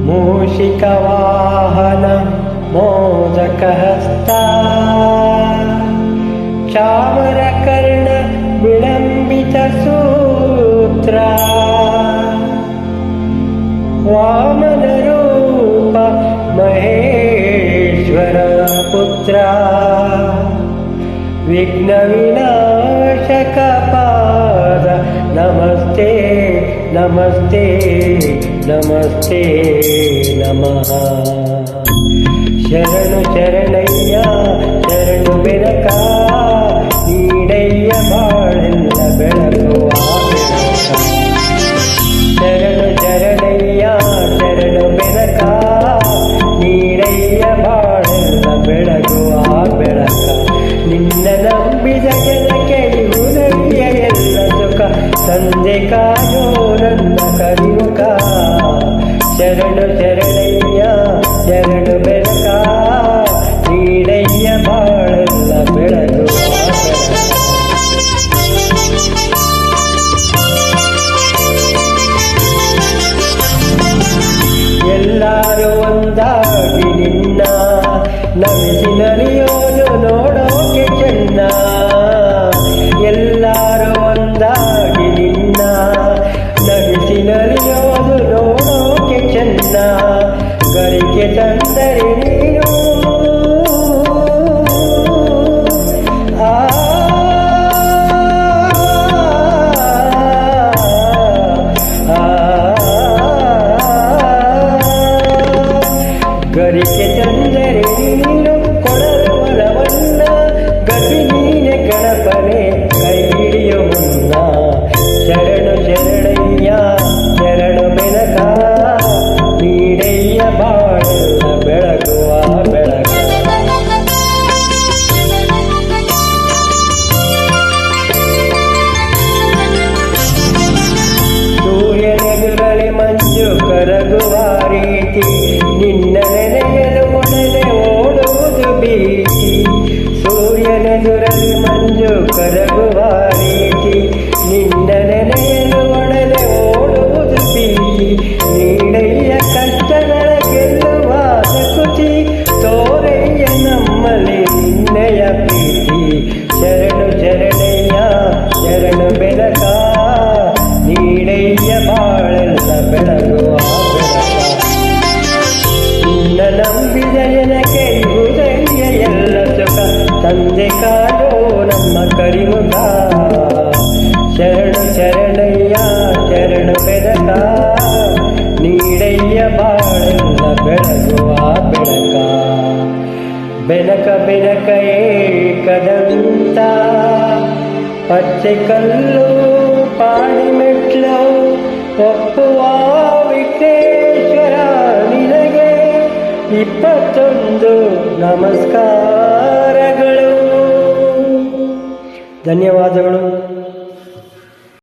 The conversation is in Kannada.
ಮೂಷಿಕವಾಹನ ಮೋದಕಹಸ್ತ ಚಾಮರಕರ್ಣ ವಿಳಂಬಿತ ಸೂತ್ರ ವಾಮನ ರೂಪ ಮಹೇಶ್ವರ ಪುತ್ರ ವಿಘ್ನ ವಿನಾಶಕ ಪಾದ ನಮಸ್ತೆ ನಮಸ್ತೆ ನಮಸ್ತೆ ನಮಃ. ಶರಣು ಶರಣಯ್ಯ ಶರಣು ಬೆನಕ ನೀಡಯ್ಯ ಬಾಳೆಲ್ಲ ಬೆಳಗುವ ಬೆಳಕ. ಶರಣು ಶರಣಯ್ಯ ಶರಣು ಬೆನಕ ನೀಡಯ್ಯ ಬಾಳೆಲ್ಲ ಬೆಳಗುವ ಬೆಳಕ. ನಿನ್ನ ನಂಬಿದ ಜನಕ್ಕೆ ಇರುವುದಯ್ಯ ಎಲ್ಲ ಸುಖ ತಂದೆ ಕಾಯೋ ನನ್ನ ಕರಿಯುಕ. ಶರಣು ಶರಣಯ್ಯ ಶರಣು ಬೆಳಕ ನೀಡಯ್ಯ ಬಾಳೆಲ್ಲ ಬೆಳಗುವ ಬೆಳಕ. ಎಲ್ಲರೂ ಒಂದಾಗಿ ನಿನ್ನ ನಮಿಸಿ ನಲಿಯೋದು ನೋಡೋಕೆ ಚೆನ್ನ. ಎಲ್ಲರೂ ಒಂದಾಗಿ ನಿನ್ನ ನಮಿಸಿ ನಲಿಯೋದು ನೋಡೋಕೆ ಚೆನ್ನ. ಗರಿಕೆ ತಂದರೆ ನೀನು ಗರಿಕೆ ತಂದರೆ ನೀನು ಕೊಡಲು ವರವನ್ನ. ಗತಿ ನೀನೆ ಗಣಪನೆ ಕೈ ಹಿಡಿಯೋ ಮುನ್ನ. ಶರಣು ಶರಣಯ್ಯ ಶರಣು ಬೆನಕ ನೀಡಯ್ಯ ಬಾಳೆಲ್ಲ ಬೆಳಗುವ ಬೆಳಕ. ಸೂರ್ಯನೆದುರಲಿ ಮಂಜು ಕರಗುವ ರೀತಿ ನಿನ್ನ ನೆನೆಯಲು ಮೊದಲೇ ಓಡುವುದು ಭೀತಿ. ಸೂರ್ಯನೆದುರಲಿ ಮಂಜು ಕರಗುವ ರೀತಿ ನಿನ್ನ ನೆನೆಯಲು ಮೊದಲೇ ಓಡುವುದು ಭೀತಿ. ನೀಡಯ್ಯ ಕಷ್ಟಗಳ ಗೆಲ್ಲುವ ಸಕುತಿ ತೋರಯ್ಯ ನಮ್ಮಲ್ಲಿ ನಿನ್ನೆಯ ಪ್ರೀತಿ. ಶರಣು ಶರಣಯ್ಯ ಶರಣು ಬೆಳಕ ನೀಡಯ್ಯ ಬಾಳೆಲ್ಲ ಬೆಳಗುವ ಬೆಳಕ. ನಿನ್ನ ನಂಬಿದ ಜನಕ್ಕೆ ಇರುವುದಯ್ಯ ಎಲ್ಲ ಸುಖ ತಂದೆ ಕಾಯೋ ನಮ್ಮ ಕರಿಮುಖ. ಶರಣು ಶರಣಯ್ಯ ಶರಣು ಬೆಳಕ ನೀಡಯ್ಯ ಬಾಳೆಲ್ಲ ಬೆಳಗುವ ಬೆಳಕ. ಬೆನಕ ಬೆನಕ ಏಕದಂತ ಪಚ್ಚೆ ಕಲ್ಲು ಪಾಡಿ ಮೆಟ್ಲು ಒಪ್ಪುವ ವಿಘ್ನೇಶ್ವರ ನಿನಗೆ 21 ನಮಸ್ಕಾರಗಳು. ಧನ್ಯವಾದಗಳು.